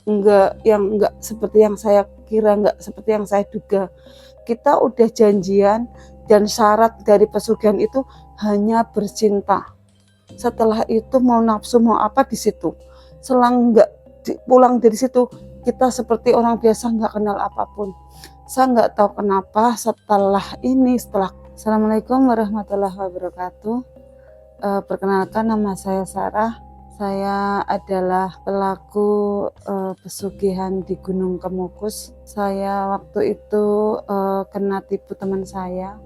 enggak seperti yang saya kira, enggak seperti yang saya duga. Kita udah janjian dan syarat dari pesugihan itu hanya bercinta. Setelah itu mau nafsu mau apa di situ. Selang enggak pulang dari situ, kita seperti orang biasa, enggak kenal apapun. Saya enggak tahu kenapa setelah Assalamualaikum warahmatullahi wabarakatuh. Perkenalkan, nama saya Sarah. Saya adalah pelaku pesugihan di Gunung Kemukus. Saya waktu itu kena tipu teman saya.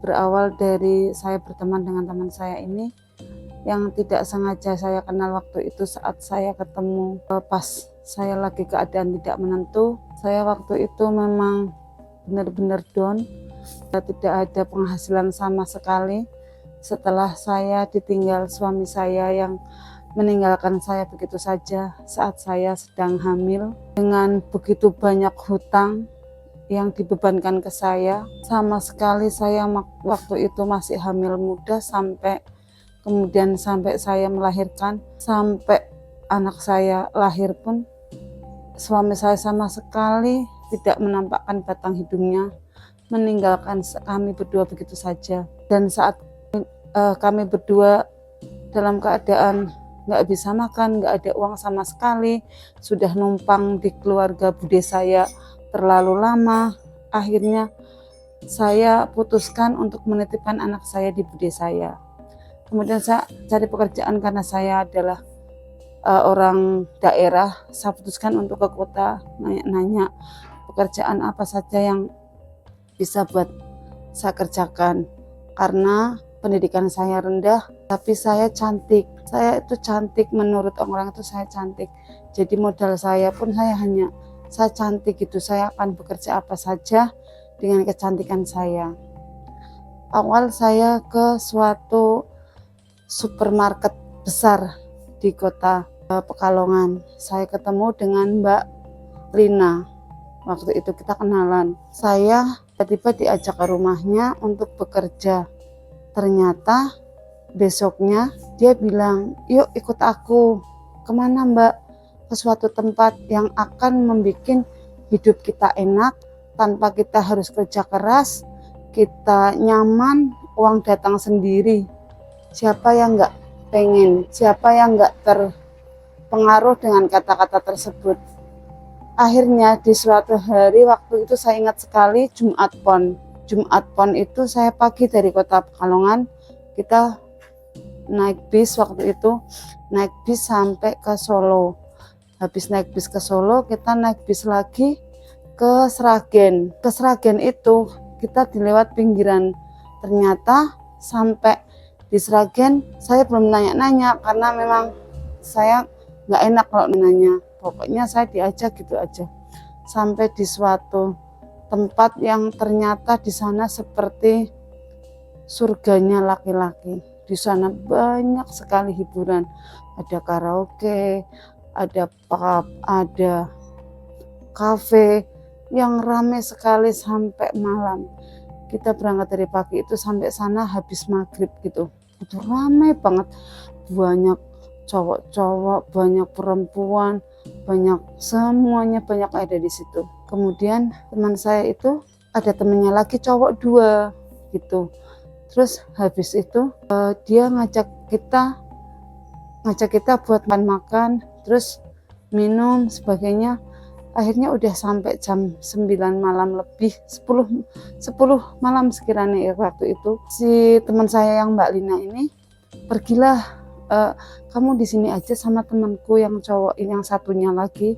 Berawal dari saya berteman dengan teman saya ini yang tidak sengaja saya kenal waktu itu saat saya ketemu pas saya lagi keadaan tidak menentu. Saya waktu itu memang benar-benar down, tidak ada penghasilan sama sekali. Setelah saya ditinggal suami saya yang meninggalkan saya begitu saja saat saya sedang hamil, dengan begitu banyak hutang yang dibebankan ke saya. Sama sekali saya waktu itu masih hamil muda, sampai saya melahirkan, sampai anak saya lahir pun suami saya sama sekali tidak menampakkan batang hidungnya, meninggalkan kami berdua begitu saja. Dan saat kami berdua dalam keadaan nggak bisa makan, nggak ada uang sama sekali, sudah numpang di keluarga bude saya terlalu lama. Akhirnya saya putuskan untuk menitipkan anak saya di bude saya. Kemudian saya cari pekerjaan karena saya adalah orang daerah. Saya putuskan untuk ke kota, nanya pekerjaan apa saja yang bisa buat saya kerjakan, karena pendidikan saya rendah, tapi saya cantik. Saya itu cantik, menurut orang itu saya cantik. Jadi modal saya pun saya cantik gitu. Saya akan bekerja apa saja dengan kecantikan saya. Awal saya ke suatu supermarket besar di kota Pekalongan. Saya ketemu dengan Mbak Lina. Waktu itu kita kenalan. Saya tiba-tiba diajak ke rumahnya untuk bekerja. Ternyata besoknya dia bilang, yuk ikut aku. Kemana Mbak? Ke suatu tempat yang akan membuat hidup kita enak, tanpa kita harus kerja keras, kita nyaman, uang datang sendiri. Siapa yang nggak pengen? Siapa yang nggak terpengaruh dengan kata-kata tersebut? Akhirnya di suatu hari, waktu itu saya ingat sekali, Jumat Pon itu saya pagi dari kota Pekalongan, kita naik bis waktu itu, naik bis sampai ke Solo. Habis naik bis ke Solo, kita naik bis lagi ke Sragen. Ke Sragen itu kita dilewat pinggiran. Ternyata sampai di Sragen saya belum nanya-nanya, karena memang saya nggak enak kalau nanya. Pokoknya saya diajak gitu aja. Sampai di suatu tempat yang ternyata di sana seperti surganya laki-laki. Di sana banyak sekali hiburan, ada karaoke, ada pub, ada kafe yang ramai sekali sampai malam. Kita berangkat dari pagi itu sampai sana habis maghrib gitu. Itu ramai banget, banyak cowok-cowok, banyak perempuan, semuanya banyak ada di situ. Kemudian teman saya itu ada temennya lagi cowok 2 gitu. Terus habis itu dia ngajak kita buat makan, terus minum sebagainya. Akhirnya udah sampai jam 9 malam lebih, 10 malam sekiranya ya waktu itu. Si teman saya yang Mbak Lina ini, pergilah kamu di sini aja sama temanku yang cowok ini, yang satunya lagi.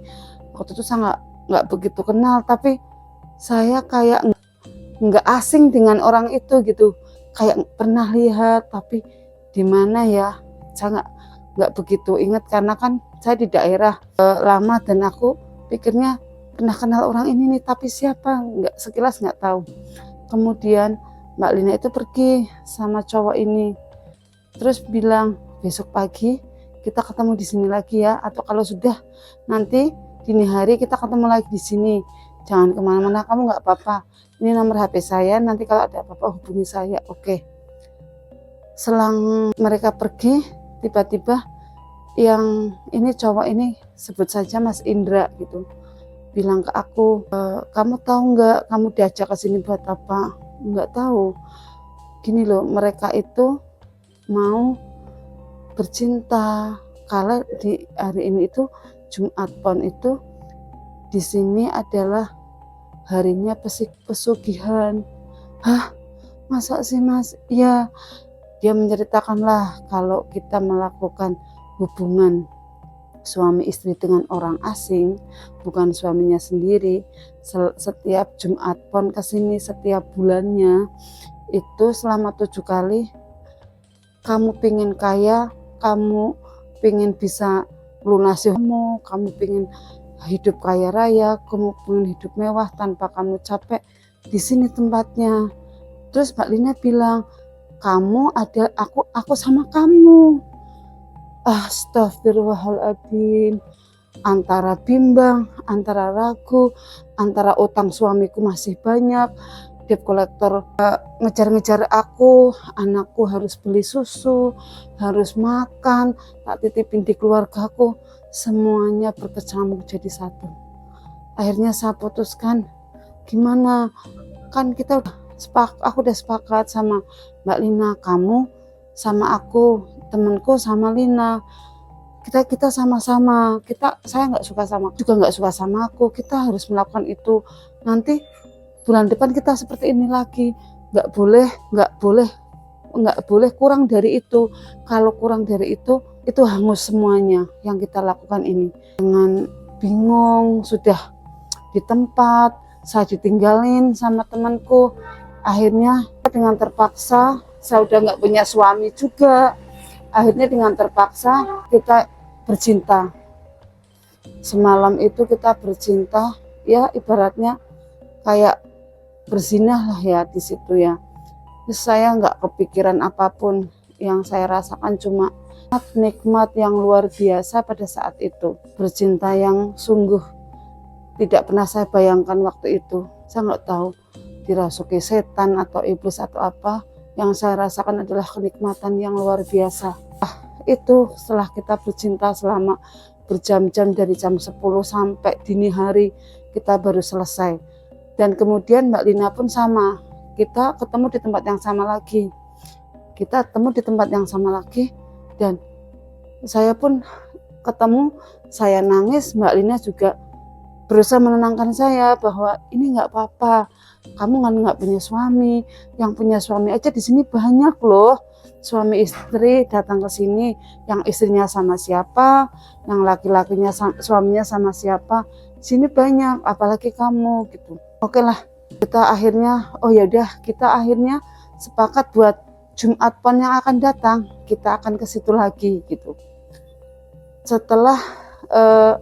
Waktu itu saya nggak begitu kenal, tapi saya kayak nggak asing dengan orang itu gitu, kayak pernah lihat, tapi di mana ya, saya nggak begitu ingat, karena kan saya di daerah lama dan aku pikirnya pernah kenal orang ini nih, tapi siapa, sekilas nggak tahu. Kemudian Mbak Lina itu pergi sama cowok ini, terus bilang, besok pagi kita ketemu di sini lagi ya, atau kalau sudah nanti dini hari kita ketemu lagi di sini, jangan kemana-mana, kamu nggak apa-apa, ini nomor HP saya, nanti kalau ada apa-apa hubungi saya. Oke. Selang mereka pergi, tiba-tiba yang ini cowok ini, sebut saja Mas Indra gitu, bilang ke aku, kamu tahu nggak kamu diajak ke sini buat apa? Nggak tahu. Gini loh, mereka itu mau bercinta. Kalau di hari ini itu Jumat Pon itu di sini adalah harinya pesugihan. Hah, masa sih Mas? Ya, dia menceritakanlah kalau kita melakukan hubungan suami istri dengan orang asing, bukan suaminya sendiri, setiap Jumat Pon kesini setiap bulannya itu selama 7 kali. Kamu pingin kaya, kamu pingin bisa lunasi kamu pingin hidup kaya raya, kamu pingin hidup mewah tanpa kamu capek, di sini tempatnya. Terus Mbak Lina bilang, kamu ada, aku sama kamu. Astagfirullahaladzim. Antara bimbang, antara ragu, antara utang suamiku masih banyak, debt collector ngejar-ngejar aku, anakku harus beli susu, harus makan, tak titipin di keluargaku, semuanya berkecamuk jadi satu. Akhirnya saya putuskan, gimana, kan kita aku udah sepakat sama Mbak Lina, kamu sama aku, temenku sama Lina, kita sama-sama, saya nggak suka sama juga nggak suka sama aku, kita harus melakukan itu. Nanti bulan depan kita seperti ini lagi, nggak boleh kurang dari itu. Kalau kurang dari itu hangus semuanya yang kita lakukan ini. Dengan bingung, sudah di tempat, saya ditinggalin sama temanku. Akhirnya dengan terpaksa, saya udah nggak punya suami juga. Akhirnya dengan terpaksa kita bercinta. Semalam itu kita bercinta, ya ibaratnya kayak berzinah lah ya di situ ya. Terus saya nggak kepikiran apapun, yang saya rasakan cuma nikmat yang luar biasa pada saat itu. Bercinta yang sungguh tidak pernah saya bayangkan waktu itu. Saya nggak tahu dirasuki setan atau iblis atau apa. Yang saya rasakan adalah kenikmatan yang luar biasa. Itu setelah kita bercinta selama berjam-jam dari jam 10 sampai dini hari, kita baru selesai. Dan kemudian Mbak Lina pun sama, kita ketemu di tempat yang sama lagi. Dan saya pun ketemu, saya nangis, Mbak Lina juga berusaha menenangkan saya bahwa ini nggak apa-apa, kamu kan nggak punya suami, yang punya suami aja di sini banyak loh, suami istri datang ke sini, yang istrinya sama siapa, yang laki-lakinya suaminya sama siapa, di sini banyak, apalagi kamu gitu. Oke lah, kita akhirnya, kita akhirnya sepakat buat Jumat Pon yang akan datang, kita akan ke situ lagi gitu. Setelah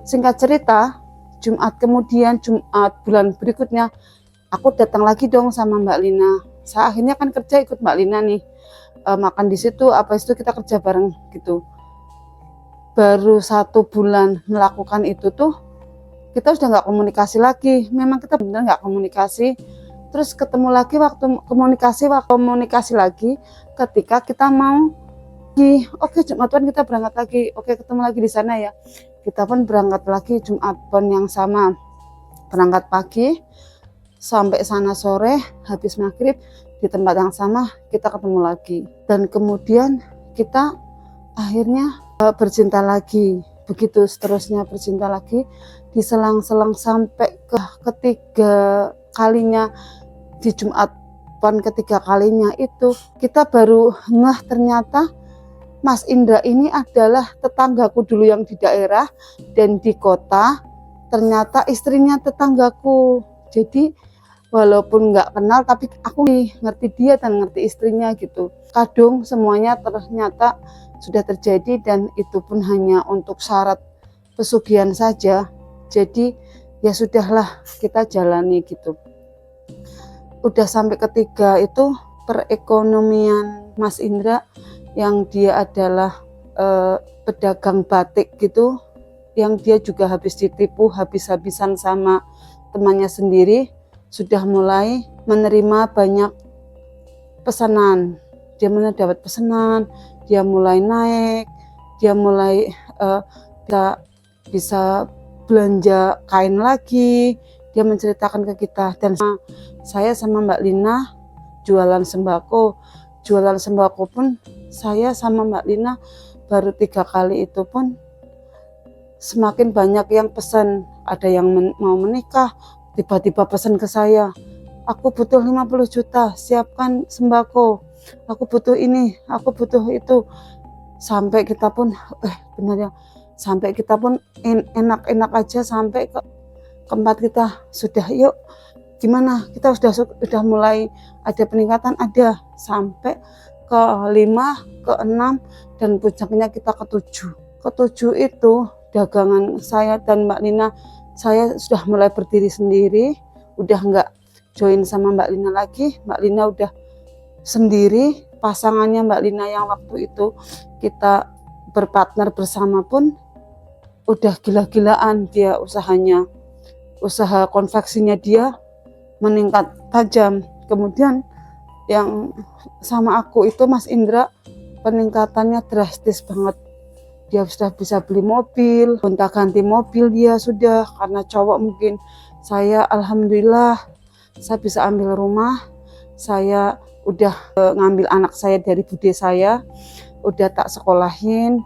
singkat cerita, Jumat bulan berikutnya, aku datang lagi dong sama Mbak Lina. Saya akhirnya kan kerja ikut Mbak Lina nih, makan di situ, kita kerja bareng gitu. Baru 1 bulan melakukan itu tuh, kita sudah nggak komunikasi lagi. Memang kita benar nggak komunikasi. Terus ketemu lagi waktu komunikasi lagi ketika kita mau oke Jumat Pon kita berangkat lagi, oke ketemu lagi di sana ya. Kita pun berangkat lagi Jumat Pon yang sama, berangkat pagi sampai sana sore, habis maghrib di tempat yang sama kita ketemu lagi. Dan kemudian kita akhirnya bercinta lagi, begitu seterusnya bercinta lagi, diselang-selang sampai ke ketiga kalinya. Di Jumat Pon ketiga kalinya itu kita baru ngeh ternyata Mas Indra ini adalah tetanggaku dulu yang di daerah, dan di kota ternyata istrinya tetanggaku. Jadi walaupun nggak kenal tapi aku ngerti dia dan ngerti istrinya gitu. Kadung semuanya ternyata sudah terjadi, dan itu pun hanya untuk syarat pesugihan saja. Jadi ya sudahlah, kita jalani gitu. Udah sampai ketiga itu perekonomian Mas Indra yang dia adalah pedagang batik gitu, yang dia juga habis ditipu habis-habisan sama temannya sendiri, sudah mulai menerima banyak pesanan. Dia mulai dapat pesanan, dia mulai naik, dia mulai bisa bisa belanja kain lagi. Dia menceritakan ke kita, dan saya sama Mbak Lina jualan sembako pun saya sama Mbak Lina baru 3 kali itu pun semakin banyak yang pesan. Ada yang mau menikah tiba-tiba pesan ke saya, aku butuh 50 juta, siapkan sembako, aku butuh ini, aku butuh itu. Sampai kita pun benar ya, sampai kita pun enak-enak aja sampai ke tempat kita. Sudah, yuk gimana, kita sudah mulai ada peningkatan, ada sampai ke 5, ke 6, dan puncaknya kita ke 7. Ke 7 itu dagangan saya dan Mbak Lina, saya sudah mulai berdiri sendiri, udah nggak join sama Mbak Lina lagi. Mbak Lina udah sendiri, pasangannya Mbak Lina yang waktu itu kita berpartner bersama pun udah gila-gilaan dia usahanya. Usaha konveksinya dia meningkat tajam. Kemudian yang sama aku itu Mas Indra, peningkatannya drastis banget. Dia sudah bisa beli mobil, gonta-ganti mobil dia sudah, karena cowok mungkin. Saya alhamdulillah saya bisa ambil rumah, saya udah ngambil anak saya dari bude saya, udah tak sekolahin,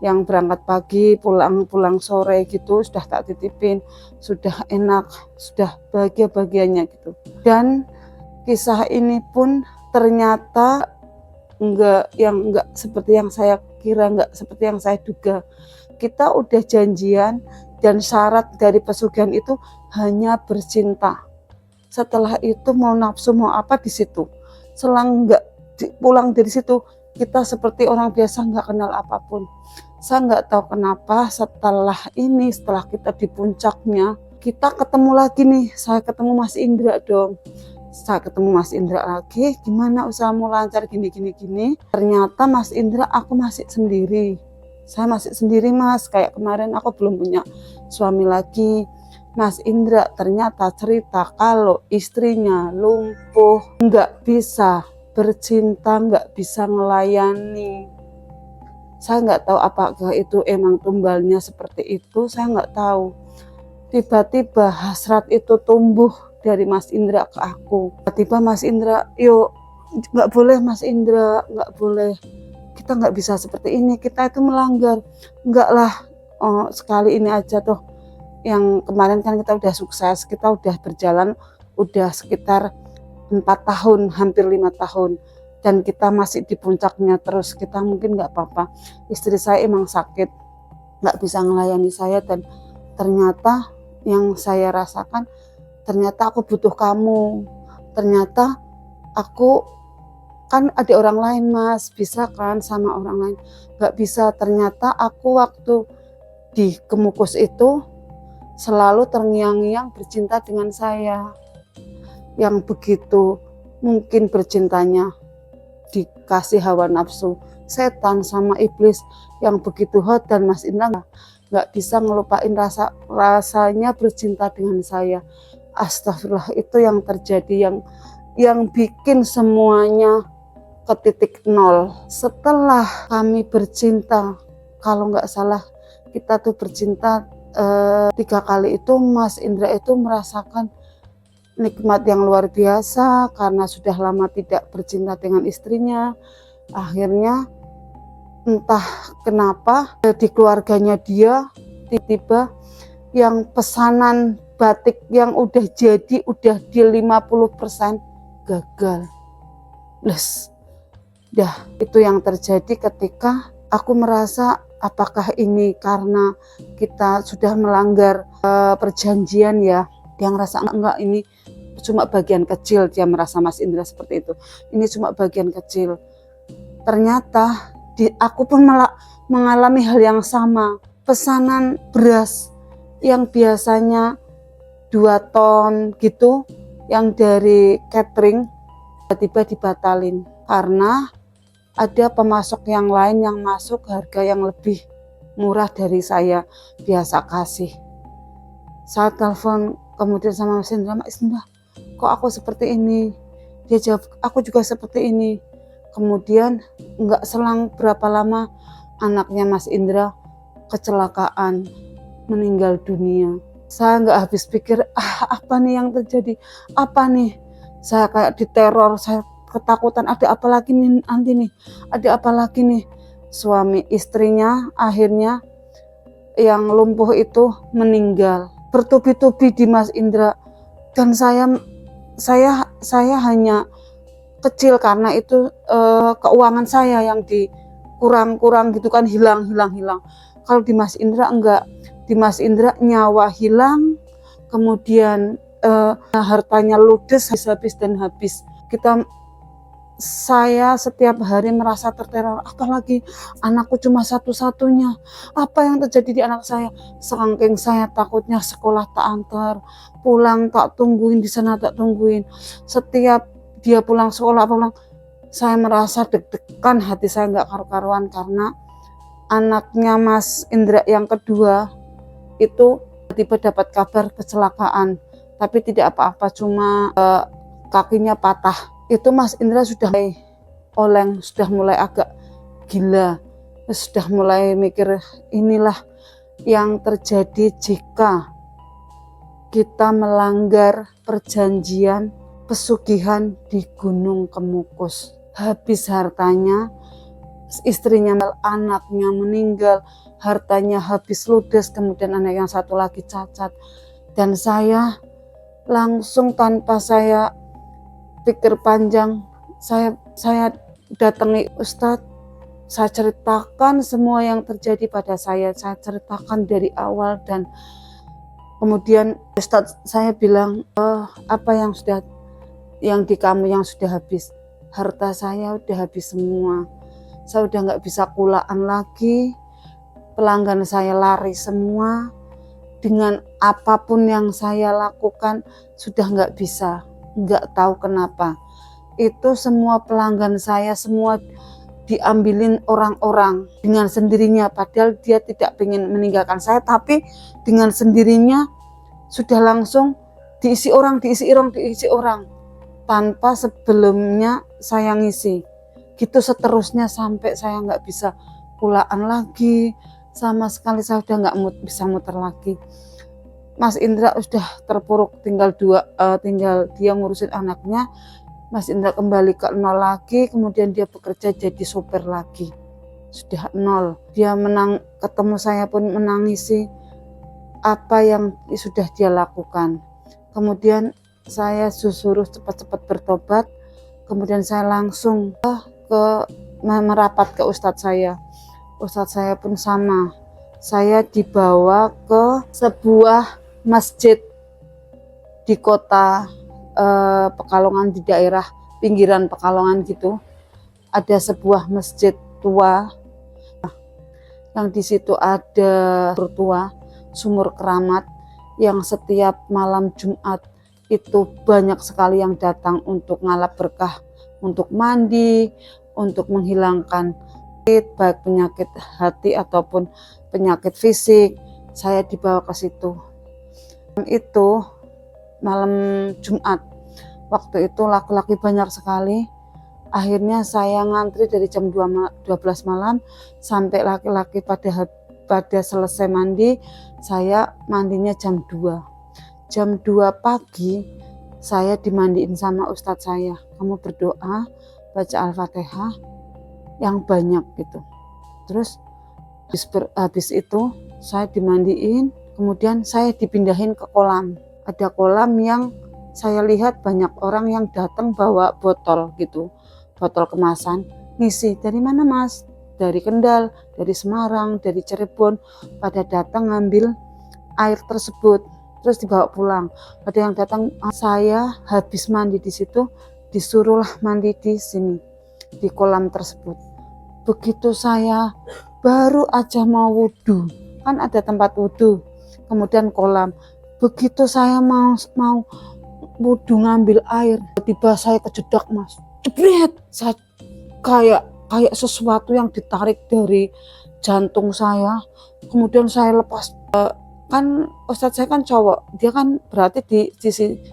yang berangkat pagi pulang sore gitu sudah tak titipin, sudah enak, sudah bahagia-bahagianya gitu. Dan kisah ini pun ternyata enggak seperti yang saya kira, enggak seperti yang saya duga. Kita udah janjian dan syarat dari pesugihan itu hanya bercinta. Setelah itu mau nafsu mau apa di situ. Selang enggak pulang dari situ kita seperti orang biasa, enggak kenal apapun. Saya nggak tahu kenapa setelah kita di puncaknya, kita ketemu lagi nih. Saya ketemu Mas Indra dong. Saya ketemu Mas Indra lagi, gimana usahamu lancar gini. Ternyata Mas Indra, aku masih sendiri. Saya masih sendiri Mas, kayak kemarin aku belum punya suami lagi. Mas Indra ternyata cerita kalau istrinya lumpuh, nggak bisa bercinta, nggak bisa melayani. Saya nggak tahu apakah itu emang tumbalnya seperti itu, saya nggak tahu. Tiba-tiba hasrat itu tumbuh dari Mas Indra ke aku. Tiba-tiba Mas Indra, yuk, nggak boleh Mas Indra, nggak boleh. Kita nggak bisa seperti ini, kita itu melanggar. Enggak lah, sekali ini aja tuh. Yang kemarin kan kita udah sukses, kita udah berjalan, udah sekitar 4 tahun, hampir 5 tahun. Dan kita masih di puncaknya terus, kita mungkin nggak apa-apa. Istri saya emang sakit, nggak bisa melayani saya, dan ternyata yang saya rasakan, ternyata aku butuh kamu. Ternyata aku kan ada orang lain Mas, bisa kan sama orang lain? Nggak bisa. Ternyata aku waktu di Kemukus itu selalu terngiang-ngiang bercinta dengan saya. Yang begitu mungkin bercintanya dikasih hawa nafsu setan sama iblis yang begitu hot, dan Mas Indra nggak bisa ngelupain rasanya bercinta dengan saya. Astagfirullah, itu yang terjadi, yang bikin semuanya ke titik nol. Setelah kami bercinta, kalau nggak salah kita tuh bercinta 3 kali itu, Mas Indra itu merasakan nikmat yang luar biasa karena sudah lama tidak bercinta dengan istrinya. Akhirnya entah kenapa di keluarganya dia tiba-tiba yang pesanan batik yang udah jadi udah di 50% gagal. Dah itu yang terjadi ketika aku merasa apakah ini karena kita sudah melanggar perjanjian ya. Dia ngerasa enggak, ini cuma bagian kecil. Dia merasa Mas Indra seperti itu, ini cuma bagian kecil. Ternyata aku pun malah mengalami hal yang sama. Pesanan beras yang biasanya 2 ton gitu, yang dari catering, tiba-tiba dibatalin karena ada pemasok yang lain yang masuk harga yang lebih murah dari saya biasa kasih. Saya telepon kemudian sama Mas Indra, Mas Indra, kok aku seperti ini? Dia jawab, aku juga seperti ini. Kemudian nggak selang berapa lama anaknya Mas Indra kecelakaan, meninggal dunia. Saya nggak habis pikir, apa nih yang terjadi, apa nih, saya kayak diteror, saya ketakutan, ada apa lagi nih nanti nih, ada apa lagi nih. Suami istrinya akhirnya yang lumpuh itu meninggal, bertubi-tubi di Mas Indra, dan saya hanya kecil karena itu keuangan saya yang dikurang-kurang gitu kan, hilang. Kalau di Mas Indra enggak, di Mas Indra nyawa hilang, kemudian hartanya ludes, habis dan habis. Saya setiap hari merasa terteror, apalagi anakku cuma satu-satunya. Apa yang terjadi di anak saya? Saking saya takutnya, sekolah tak antar, pulang tak tungguin, di sana tak tungguin. Setiap dia pulang sekolah, saya merasa deg-degan, hati saya nggak karu-karuan karena anaknya Mas Indra yang kedua itu tiba dapat kabar kecelakaan, tapi tidak apa-apa, cuma kakinya patah. Itu Mas Indra sudah mulai oleng, sudah mulai agak gila, sudah mulai mikir, inilah yang terjadi jika kita melanggar perjanjian pesugihan di Gunung Kemukus. Habis hartanya, istrinya, anaknya meninggal, hartanya habis ludes, kemudian anak yang satu lagi cacat. Dan saya langsung tanpa saya pikir panjang, saya datangi Ustadz, saya ceritakan semua yang terjadi pada saya ceritakan dari awal, dan kemudian Ustadz saya bilang, apa yang di kamu yang sudah habis? Harta saya udah habis semua, saya udah nggak bisa kulaan lagi, pelanggan saya lari semua, dengan apapun yang saya lakukan sudah nggak bisa. Nggak tahu kenapa itu semua pelanggan saya semua diambilin orang-orang dengan sendirinya, padahal dia tidak ingin meninggalkan saya, tapi dengan sendirinya sudah langsung diisi orang tanpa sebelumnya saya ngisi. Gitu seterusnya sampai saya nggak bisa kulaan lagi, sama sekali saya udah nggak bisa muter lagi. Mas Indra sudah terpuruk, tinggal dia ngurusin anaknya. Mas Indra kembali ke nol lagi, kemudian dia bekerja jadi sopir lagi, sudah nol. Dia ketemu saya pun menangisi apa yang sudah dia lakukan. Kemudian saya suruh cepat-cepat bertobat, kemudian saya langsung merapat ke Ustadz saya. Ustadz saya pun sama, saya dibawa ke sebuah masjid di kota Pekalongan, di daerah pinggiran Pekalongan gitu. Ada sebuah masjid tua yang di situ ada sumur keramat, yang setiap malam Jumat itu banyak sekali yang datang untuk ngalap berkah, untuk mandi, untuk menghilangkan baik penyakit hati ataupun penyakit fisik. Saya dibawa ke situ. Itu malam Jumat, waktu itu laki-laki banyak sekali. Akhirnya saya ngantri dari jam 12 malam sampai laki-laki pada selesai mandi. Saya mandinya jam 2. Jam 2 pagi saya dimandiin sama Ustadz saya. Kamu berdoa, baca Al-Fatihah yang banyak gitu. Terus habis itu saya dimandiin, kemudian saya dipindahin ke kolam. Ada kolam yang saya lihat banyak orang yang datang bawa botol gitu, botol kemasan, ngisi. Dari mana Mas? Dari Kendal, dari Semarang, dari Cirebon, pada datang ngambil air tersebut, terus dibawa pulang. Ada yang datang, saya habis mandi di situ, disuruhlah mandi di sini, di kolam tersebut. Begitu saya baru aja mau wudhu, kan ada tempat wudhu, kemudian kolam. Begitu saya mau wudhu ngambil air, tiba saya kejedak Mas, jebret. Saya kayak sesuatu yang ditarik dari jantung saya, kemudian saya lepas. Kan Ustadz saya kan cowok, dia kan berarti di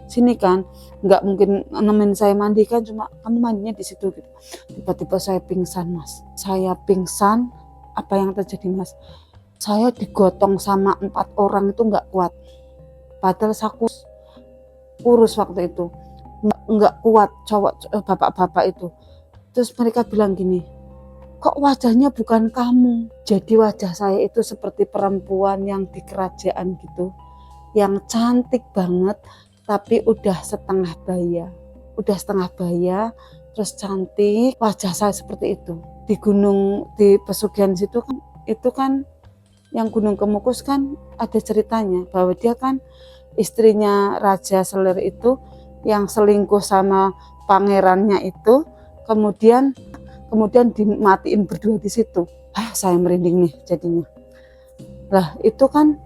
sini kan, nggak mungkin nemenin saya mandi kan, cuma kamu mandinya di situ gitu. Tiba-tiba saya pingsan Mas, saya pingsan. Apa yang terjadi Mas? saya digotong sama 4 orang itu nggak kuat. Padahal saya kurus waktu itu, nggak kuat bapak-bapak itu. Terus mereka bilang gini, kok wajahnya bukan kamu? Jadi wajah saya itu seperti perempuan yang di kerajaan gitu, yang cantik banget, tapi udah setengah baya, terus cantik, wajah saya seperti itu. Di gunung, di pesugihan situ kan, itu kan yang Gunung Kemukus kan ada ceritanya bahwa dia kan istrinya Raja Selir itu yang selingkuh sama pangerannya itu, kemudian dimatiin berdua di situ. Saya merinding nih jadinya. Lah itu kan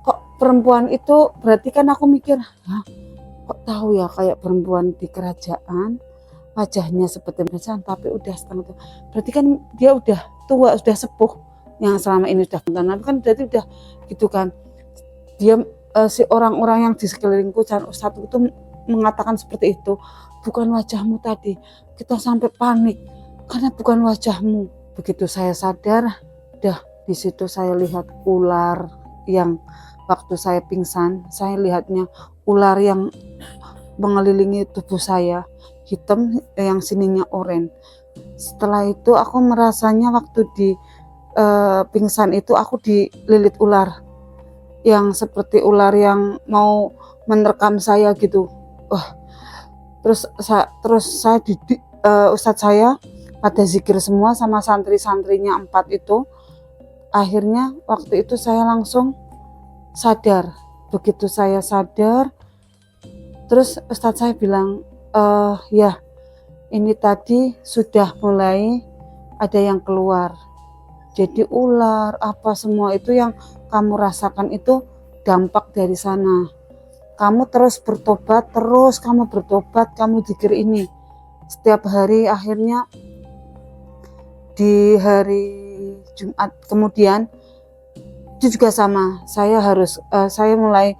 kok perempuan itu, berarti kan aku mikir, kok tahu ya kayak perempuan di kerajaan, wajahnya seperti kerajaan tapi udah setengah tua. Berarti kan dia udah tua, sudah sepuh, yang selama ini sudah kenal kan, berarti udah gitu kan. Dia si orang-orang yang di sekelilingku dan ustadz itu mengatakan seperti itu, bukan wajahmu tadi. Kita sampai panik karena bukan wajahmu. Begitu saya sadar, di situ saya lihat ular yang waktu saya pingsan, saya lihatnya ular yang mengelilingi tubuh saya, hitam yang sininya oranye. Setelah itu aku merasanya waktu di pingsan itu aku dililit ular yang seperti ular yang mau menerkam saya gitu. Terus saya ustadz saya pada zikir semua sama santri-santrinya 4 itu. Akhirnya waktu itu saya langsung sadar. Begitu saya sadar, terus ustadz saya bilang, ya ini tadi sudah mulai ada yang keluar. Jadi ular apa semua itu yang kamu rasakan itu dampak dari sana. Kamu terus bertobat, kamu zikir ini setiap hari. Akhirnya di hari Jumat kemudian itu juga sama, saya mulai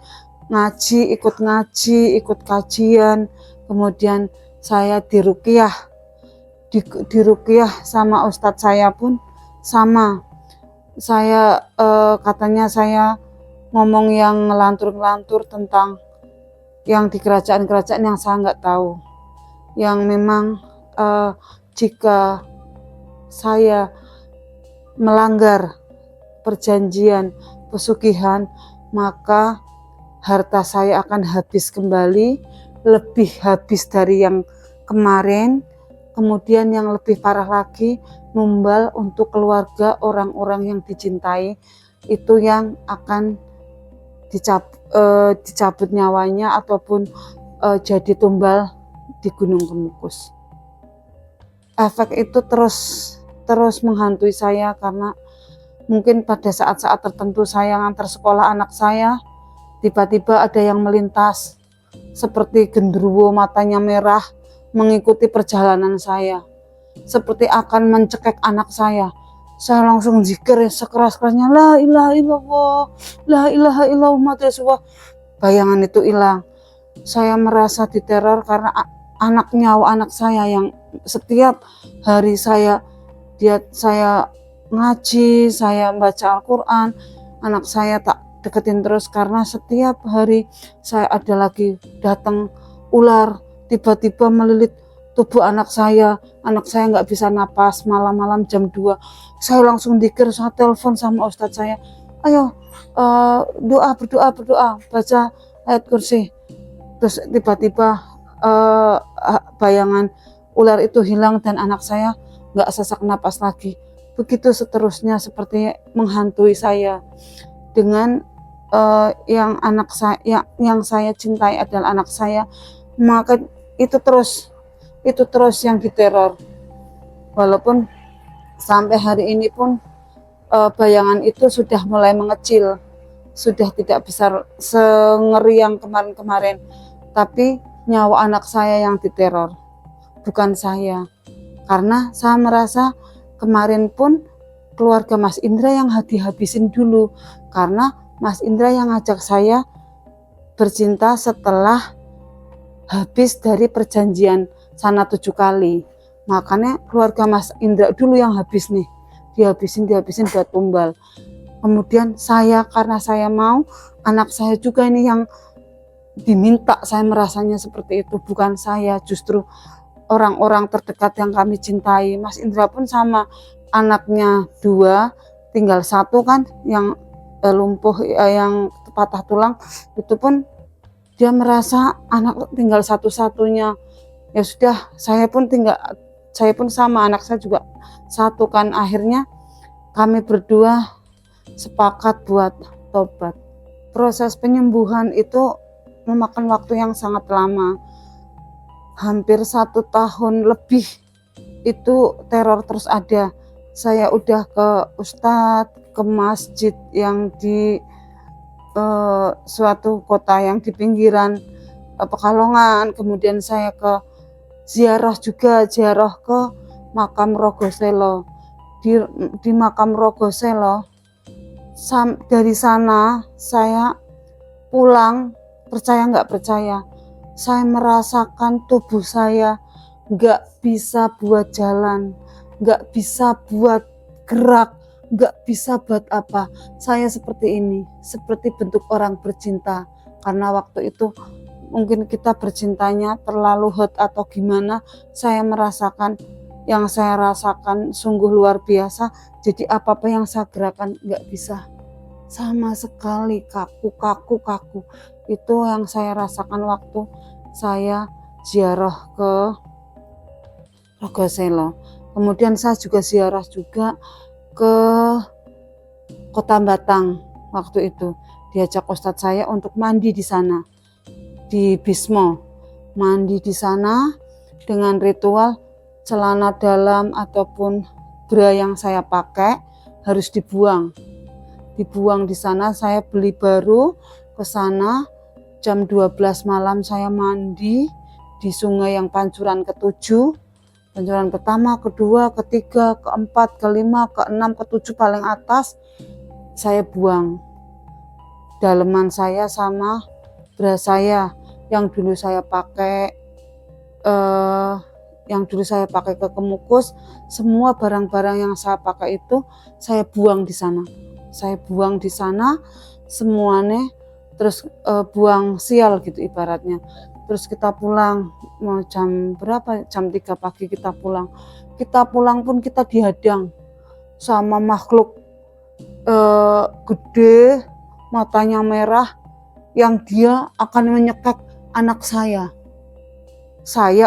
ikut kajian, kemudian saya diruqyah sama ustadz saya pun sama. Saya katanya saya ngomong yang ngelantur tentang yang di kerajaan-kerajaan yang saya nggak tahu, yang memang jika saya melanggar perjanjian pesugihan, maka harta saya akan habis kembali, lebih habis dari yang kemarin. Kemudian yang lebih parah lagi, numbal untuk keluarga orang-orang yang dicintai itu yang akan dicabut nyawanya ataupun jadi tumbal di Gunung Kemukus. Efek itu terus menghantui saya karena mungkin pada saat-saat tertentu saya ngantar sekolah anak saya, tiba-tiba ada yang melintas seperti genderuwo matanya merah mengikuti perjalanan saya, seperti akan mencekik anak saya. Saya langsung zikir sekeras-kerasnya, la ilaha illallah, la ilaha illallah Muhammad Rasulullah. Bayangan itu hilang. Saya merasa diteror karena nyawa anak saya yang setiap hari saya ngaji, saya baca Al-Quran, anak saya tak deketin terus karena setiap hari saya ada lagi datang ular tiba-tiba melilit tubuh anak saya nggak bisa napas. Malam-malam jam 2 saya langsung dikir, saya telepon sama ustadz saya, ayo berdoa baca ayat kursi. Terus tiba-tiba bayangan ular itu hilang dan anak saya nggak sesak napas lagi. Begitu seterusnya, seperti menghantui saya dengan yang saya cintai adalah anak saya. Maka itu terus yang diteror. Walaupun sampai hari ini pun bayangan itu sudah mulai mengecil, sudah tidak besar sengeri yang kemarin-kemarin, tapi nyawa anak saya yang diteror, bukan saya. Karena saya merasa kemarin pun keluarga Mas Indra yang dihabisin dulu, karena Mas Indra yang ngajak saya bercinta setelah habis dari perjanjian sana 7 kali. Makanya keluarga Mas Indra dulu yang habis nih, dihabisin buat tumbal. Kemudian saya, karena saya mau, anak saya juga ini yang diminta, saya merasanya seperti itu, bukan saya, justru orang-orang terdekat yang kami cintai. Mas Indra pun sama, anaknya 2, tinggal 1 kan yang lumpuh, yang patah tulang, itu pun dia merasa anak tinggal satu-satunya. Ya sudah, saya pun sama, anak saya juga 1 kan. Akhirnya kami berdua sepakat buat tobat. Proses penyembuhan itu memakan waktu yang sangat lama, hampir 1 tahun lebih. Itu teror terus ada. Saya udah ke ustadz, ke masjid yang di suatu kota yang di pinggiran Pekalongan, kemudian saya ke ziarah ke makam Rogoselo. Di makam Rogoselo, dari sana saya pulang, percaya nggak percaya, saya merasakan tubuh saya nggak bisa buat jalan, nggak bisa buat gerak, nggak bisa buat apa. Saya seperti ini, seperti bentuk orang bercinta, karena waktu itu mungkin kita bercintanya terlalu hot atau gimana. Saya merasakan, yang saya rasakan sungguh luar biasa. Jadi apa-apa yang saya gerakan nggak bisa, sama sekali, kaku. Itu yang saya rasakan waktu saya ziarah ke Rogoselo. Kemudian saya juga ziarah juga ke Kota Batang. Waktu itu diajak ustadz saya untuk mandi di sana, di Bismo. Mandi di sana dengan ritual celana dalam ataupun bra yang saya pakai harus dibuang di sana. Saya beli baru ke sana. Jam 12 malam saya mandi di sungai yang pancuran ke-7, pancuran pertama, kedua, ketiga, keempat, kelima, keenam, ke-7 paling atas. Saya buang daleman saya sama bra saya yang dulu saya pakai ke Kemukus. Semua barang-barang yang saya pakai itu saya buang di sana. Semuanya, terus buang sial gitu ibaratnya. Terus kita pulang, mau jam berapa? Jam 3 pagi kita pulang. Kita pulang pun kita dihadang sama makhluk gede, matanya merah, yang dia akan menyekak anak saya,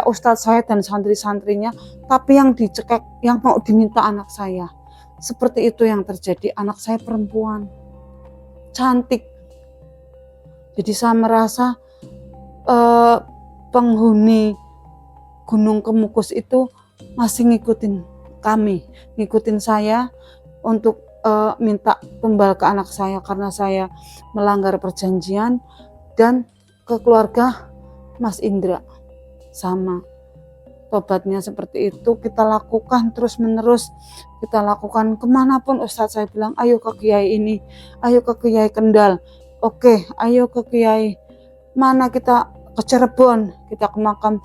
ustadz saya dan santri-santrinya, tapi yang dicekek, yang mau diminta anak saya. Seperti itu yang terjadi. Anak saya perempuan, cantik. Jadi saya merasa penghuni Gunung Kemukus itu masih ngikutin saya untuk minta tumbal ke anak saya, karena saya melanggar perjanjian. Dan ke keluarga Mas Indra sama, tobatnya seperti itu kita lakukan terus menerus. Kita lakukan kemanapun ustadz saya bilang, ayo ke kiai ini, ayo ke kiai Kendal, oke, ayo ke kiai mana, kita ke Cirebon, kita ke makam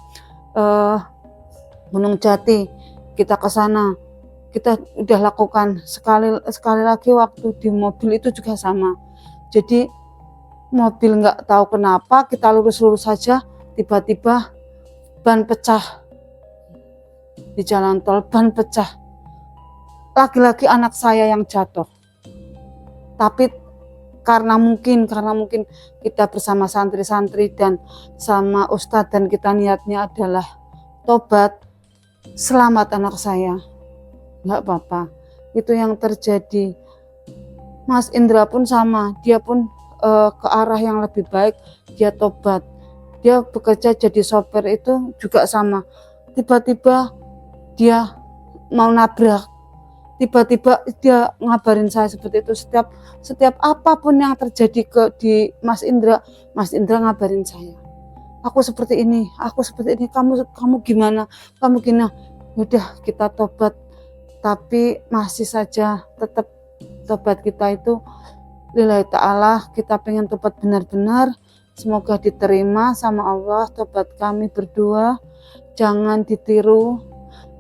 Gunung Jati, kita ke sana. Kita udah lakukan sekali lagi waktu di mobil itu juga sama. Jadi mobil nggak tahu kenapa kita lurus saja, tiba-tiba ban pecah di jalan tol, ban pecah. Lagi-lagi anak saya yang jatuh. Tapi karena mungkin kita bersama santri-santri dan sama ustadz, dan kita niatnya adalah tobat, selamat anak saya, nggak apa-apa. Itu yang terjadi. Mas Indra pun sama, dia pun ke arah yang lebih baik, dia tobat, dia bekerja jadi sopir itu juga sama. Tiba-tiba dia mau nabrak, tiba-tiba dia ngabarin saya seperti itu. Setiap apapun yang terjadi di Mas Indra ngabarin saya. Aku seperti ini, kamu gimana, udah kita tobat. Tapi masih saja tetap tobat kita itu lillahi ta'ala, kita pengen tobat benar-benar, semoga diterima sama Allah tobat kami berdua. Jangan ditiru,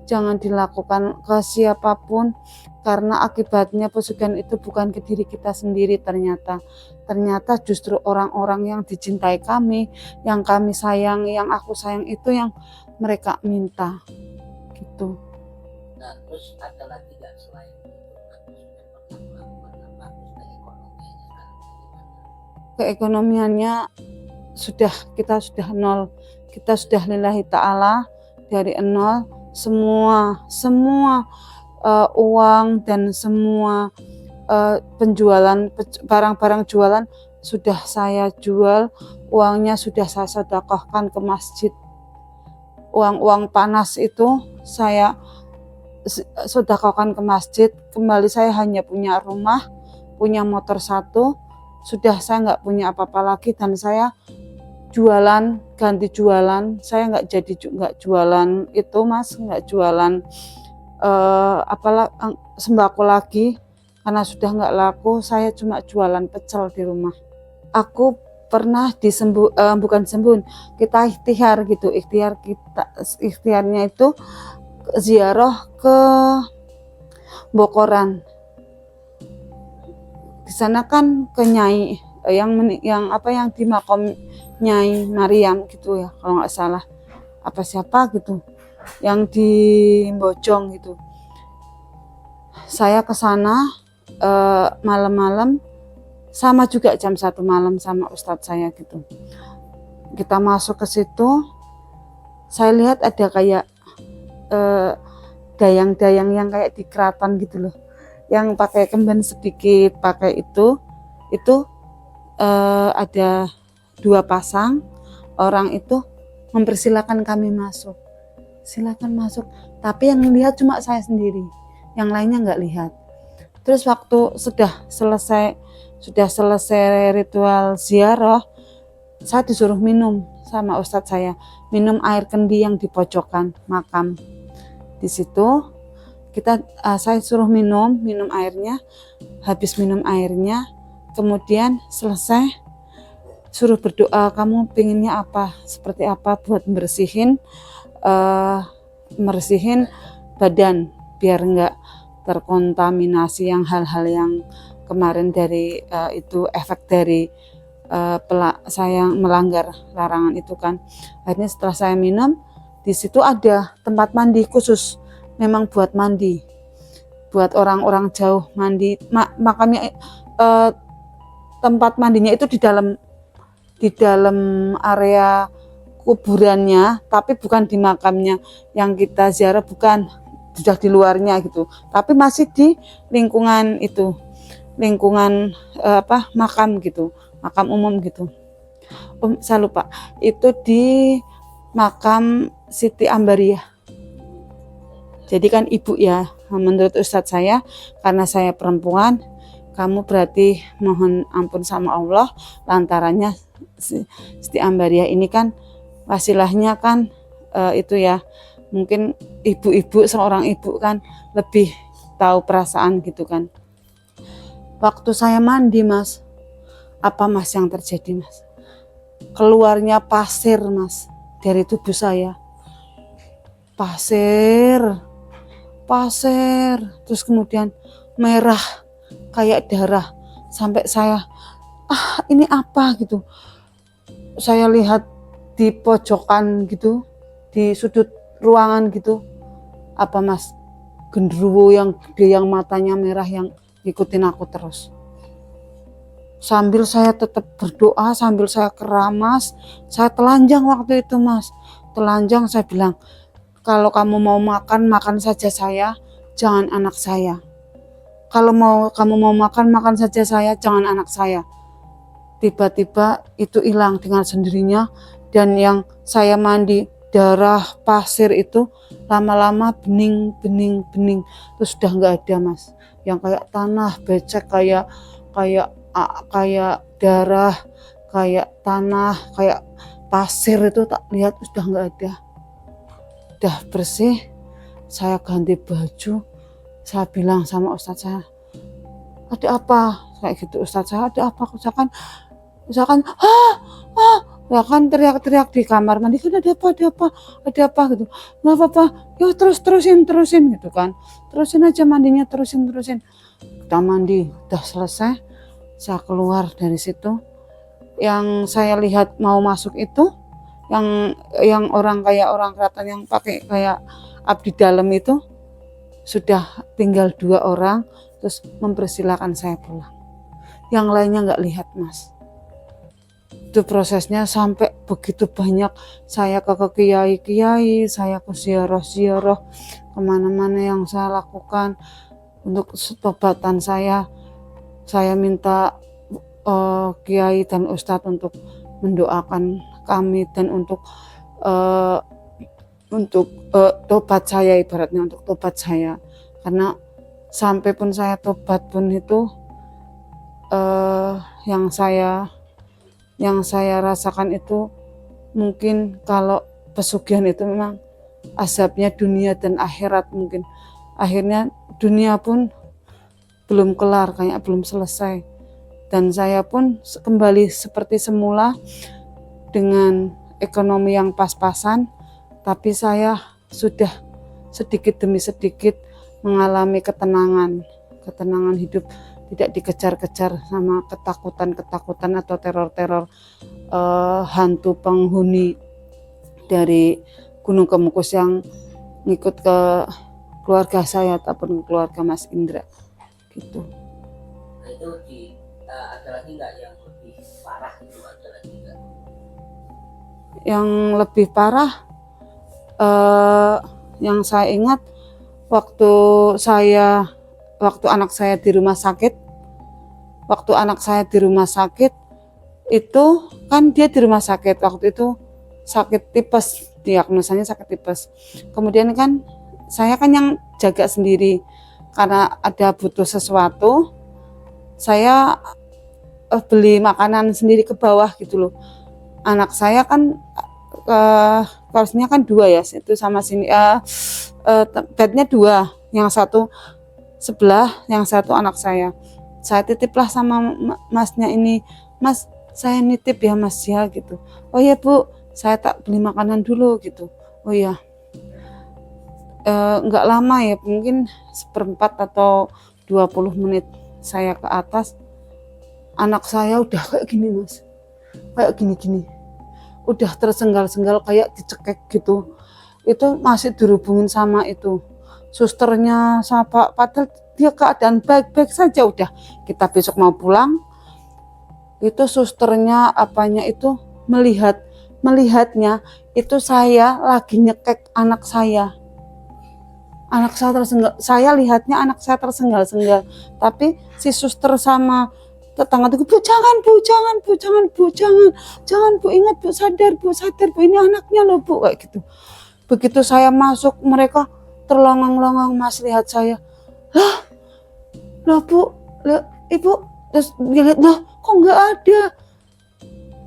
jangan dilakukan ke siapapun, karena akibatnya pesugihan itu bukan ke diri kita sendiri, ternyata justru orang-orang yang dicintai kami, yang kami sayang, yang aku sayang itu yang mereka minta gitu. Nah, terus ada lagi nggak selain itu, sudah pernah melakukan apa, Keekonomiannya kita sudah nol, kita sudah lillahi ta'ala dari nol, semua uang dan semua penjualan barang-barang jualan sudah saya jual, uangnya sudah saya sedekahkan ke masjid. Uang panas itu saya sedekahkan ke masjid. Kembali saya hanya punya rumah, punya motor 1, sudah saya nggak punya apa-apa lagi, dan saya jualan, ganti jualan. Saya nggak jualan itu mas, nggak jualan sembako lagi karena sudah nggak laku. Saya cuma jualan pecel di rumah. Aku pernah bukan sembuh, kita ikhtiar gitu, ikhtiarnya itu ziarah ke Bokoran. Di sana kan ke Nyai yang di makam Nyai Mariam gitu ya, kalau nggak salah, apa siapa gitu yang di Bojong gitu. Saya ke sana malam-malam, sama juga jam 1 malam sama ustadz saya gitu. Kita masuk ke situ, saya lihat ada kayak dayang-dayang yang kayak di keraton gitu loh, yang pakai kemben sedikit, pakai itu ada 2 pasang orang itu mempersilahkan kami masuk. Silakan masuk, tapi yang lihat cuma saya sendiri, yang lainnya nggak lihat. Terus waktu sudah selesai ritual ziarah, saya disuruh minum sama ustadz saya, minum air kendi yang di pojokan makam. Di situ saya suruh minum airnya. Habis minum airnya, kemudian selesai suruh berdoa, kamu pinginnya apa, seperti apa, buat mersihin badan biar enggak terkontaminasi yang hal-hal yang kemarin dari itu efek dari saya melanggar larangan itu kan. Akhirnya setelah saya minum, di situ ada tempat mandi khusus, memang buat mandi, buat orang-orang jauh mandi. Makamnya tempat mandinya itu di dalam area kuburannya, tapi bukan di makamnya yang kita ziarah, bukan, sudah di luarnya gitu, tapi masih di lingkungan makam gitu, makam umum gitu. Saya lupa, itu di makam Siti Ambariah. Jadi kan ibu ya, menurut ustadz saya, karena saya perempuan, kamu berarti mohon ampun sama Allah, lantarannya Siti Ambariah ini kan wasilahnya kan itu ya, mungkin ibu-ibu, seorang ibu kan lebih tahu perasaan gitu kan. Waktu saya mandi mas, apa mas yang terjadi mas? Keluarnya pasir mas dari tubuh saya, pasir, terus kemudian merah kayak darah, sampai saya ini apa gitu. Saya lihat di pojokan gitu, di sudut ruangan gitu, apa mas, genderuwo yang gede yang matanya merah yang ngikutin aku terus. Sambil saya tetap berdoa, sambil saya keramas, saya telanjang waktu itu mas, telanjang. Saya bilang, kalau kamu mau makan, makan saja saya, jangan anak saya. Kalau kamu mau makan saja saya, jangan anak saya. Tiba-tiba itu hilang dengan sendirinya, dan yang saya mandi darah pasir itu lama-lama bening, terus sudah nggak ada mas, yang kayak tanah becek, kayak darah, kayak tanah, kayak pasir itu tak lihat, sudah nggak ada, udah bersih. Saya ganti baju, saya bilang sama ustadz saya, ada apa kayak gitu. Ustadz saya, ada apa? Misalkan Lah kan teriak-teriak di kamar mandi, kan ada apa gitu. Nggak apa-apa, ya terusin gitu kan. Terusin aja mandinya, terusin. Kita mandi, udah selesai. Saya keluar dari situ. Yang saya lihat mau masuk itu, yang orang kayak orang keraton yang pakai kayak abdi dalam itu, sudah tinggal 2 orang, terus mempersilahkan saya pulang. Yang lainnya nggak lihat, Mas. Itu prosesnya sampai begitu banyak. Saya ke kiai, saya ke ziarah kemana-mana yang saya lakukan untuk tobatan saya minta kiai dan ustadz untuk mendoakan kami dan untuk tobat saya, ibaratnya untuk tobat saya, karena sampai pun saya tobat pun itu yang saya rasakan itu mungkin kalau pesugihan itu memang azabnya dunia dan akhirat. Mungkin akhirnya dunia pun belum kelar, kayak belum selesai, dan saya pun kembali seperti semula dengan ekonomi yang pas-pasan, tapi saya sudah sedikit demi sedikit mengalami ketenangan hidup, tidak dikejar-kejar sama ketakutan atau teror hantu penghuni dari Gunung Kemukus yang ngikut ke keluarga saya ataupun keluarga Mas Indra gitu. Nah itu ada lagi nggak yang lebih parah itu, ada lagi nggak? Yang lebih parah yang saya ingat waktu anak saya di rumah sakit, itu kan dia di rumah sakit waktu itu sakit tipes, diagnosanya sakit tipes. Kemudian kan saya kan yang jaga sendiri, karena ada butuh sesuatu, saya beli makanan sendiri ke bawah gitu loh. Anak saya kan kursinya kan 2 ya, itu sama sini bednya 2, yang satu sebelah, yang satu anak saya titiplah sama masnya ini, Mas saya nitip ya Mas ya gitu. Oh ya Bu, saya tak beli makanan dulu gitu. Oh ya, nggak lama ya, mungkin 1/4 atau 20 menit saya ke atas, anak saya udah kayak gini Mas, kayak gini, udah tersenggal-senggal kayak dicekek gitu. Itu masih dirubungin sama itu susternya, sama padahal dia keadaan baik-baik saja. Udah kita besok mau pulang, itu susternya itu melihatnya itu saya lagi nyekek anak saya tersenggal. Saya lihatnya anak saya tersenggal-senggal, tapi si suster sama tetangga itu, Bu jangan Bu, ingat Bu, sadar Bu, ini anaknya loh Bu, kayak gitu. Begitu saya masuk, mereka terlongang-longang Mas, lihat saya, loh Bu, Ibu, terus dilihat, loh kok nggak ada.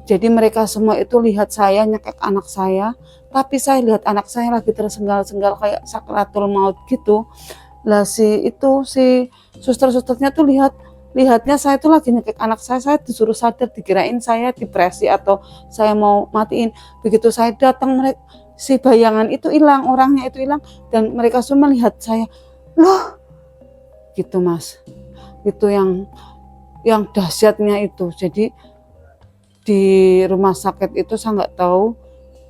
Jadi mereka semua itu lihat saya nyekek anak saya, tapi saya lihat anak saya lagi tersenggal-senggal kayak sakratul maut gitu. Lah si suster-susternya tuh lihatnya saya tuh lagi nyekek anak saya disuruh sadar, dikirain saya depresi atau saya mau matiin. Begitu saya datang, si bayangan itu hilang, orangnya itu hilang, dan mereka semua melihat saya, loh gitu Mas. Itu yang dahsyatnya itu. Jadi di rumah sakit itu saya nggak tahu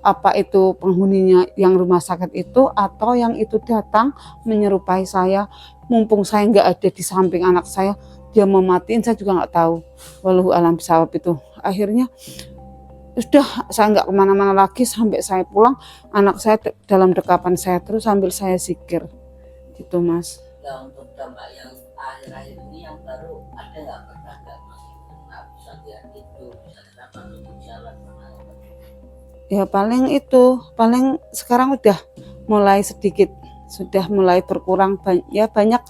apa itu penghuninya yang rumah sakit itu atau yang itu datang menyerupai saya, mumpung saya nggak ada di samping anak saya, dia mau matiin, saya juga nggak tahu. Wallahu alam bisawab itu. Akhirnya sudah saya nggak kemana-mana lagi sampai saya pulang, anak saya dalam dekapan saya terus sambil saya zikir gitu Mas. Ya untuk dampak yang akhir-akhir ini yang baru ada nggak, pernah nggak Mas nggak bisa lihat itu, bisa kenapa untuk jalan mana? Ya paling sekarang udah mulai sedikit, sudah mulai berkurang, ya banyak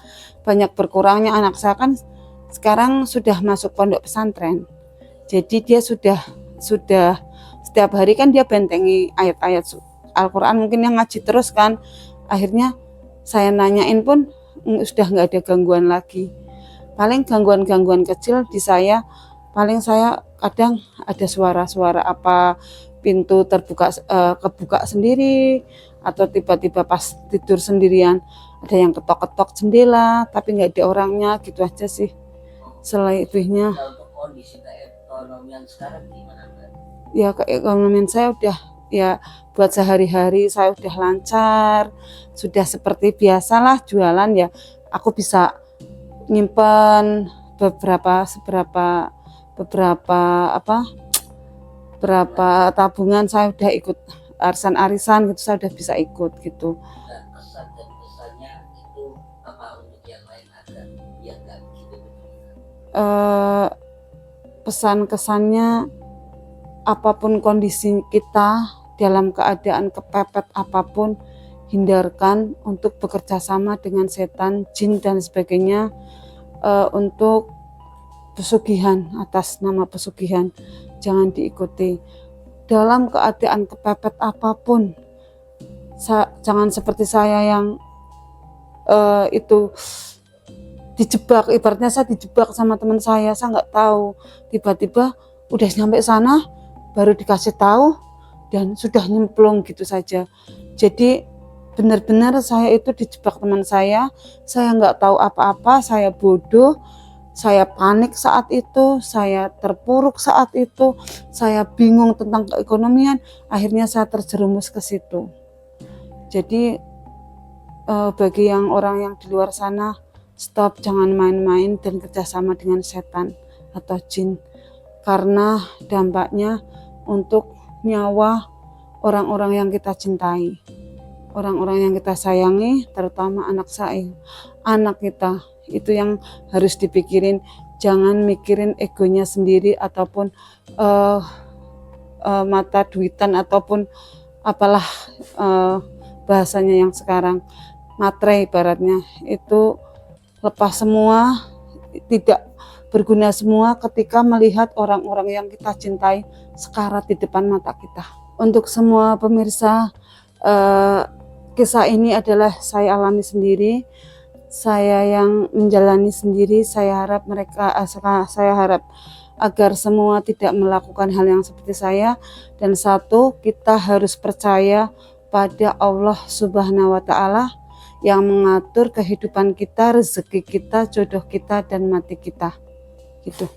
berkurangnya. Anak saya kan sekarang sudah masuk pondok pesantren, jadi dia sudah setiap hari kan dia bentengi ayat-ayat Al-Quran, mungkin yang ngaji terus kan. Akhirnya saya nanyain pun sudah nggak ada gangguan lagi. Paling gangguan kecil di saya Paling saya kadang ada suara-suara apa, pintu terbuka kebuka sendiri, atau tiba-tiba pas tidur sendirian ada yang ketok-ketok jendela tapi nggak ada orangnya, gitu aja sih. Selebihnya Nah, untuk kondisi keekonomian sekarang gimana Mbak? ya keekonomian saya udah ya buat sehari-hari saya udah lancar, sudah seperti biasalah jualan ya. Aku bisa nyimpen beberapa tabungan, saya udah ikut arisan-arisan gitu, saya udah bisa ikut gitu. Dan kesan dan pesannya itu apa untuk yang lain agar biar nggak gitu? Pesan kesannya, apapun kondisi kita, dalam keadaan kepepet apapun, hindarkan untuk bekerja sama dengan setan, jin dan sebagainya, untuk pesugihan, atas nama pesugihan jangan diikuti. Dalam keadaan kepepet apapun, jangan seperti saya yang itu dijebak, ibaratnya saya dijebak sama teman saya nggak tahu, tiba-tiba udah nyampe sana baru dikasih tahu dan sudah nyemplung gitu saja. Jadi benar-benar saya itu dijebak teman saya nggak tahu apa-apa, saya bodoh, saya panik saat itu, saya terpuruk saat itu, saya bingung tentang keekonomian, akhirnya saya terjerumus ke situ. Jadi bagi yang orang yang di luar sana, stop, jangan main-main dan kerjasama dengan setan atau jin, karena dampaknya untuk nyawa orang-orang yang kita cintai, orang-orang yang kita sayangi, terutama anak saya, anak kita, itu yang harus dipikirin. Jangan mikirin egonya sendiri ataupun mata duitan ataupun apalah bahasanya yang sekarang, matre ibaratnya, itu lepas semua, tidak berguna semua ketika melihat orang-orang yang kita cintai sekarat di depan mata kita. Untuk semua pemirsa, kisah ini adalah saya alami sendiri, saya yang menjalani sendiri. Saya harap agar semua tidak melakukan hal yang seperti saya. Dan satu, kita harus percaya pada Allah Subhanahu wa Ta'ala yang mengatur kehidupan kita, rezeki kita, jodoh kita, dan mati kita. Gitu.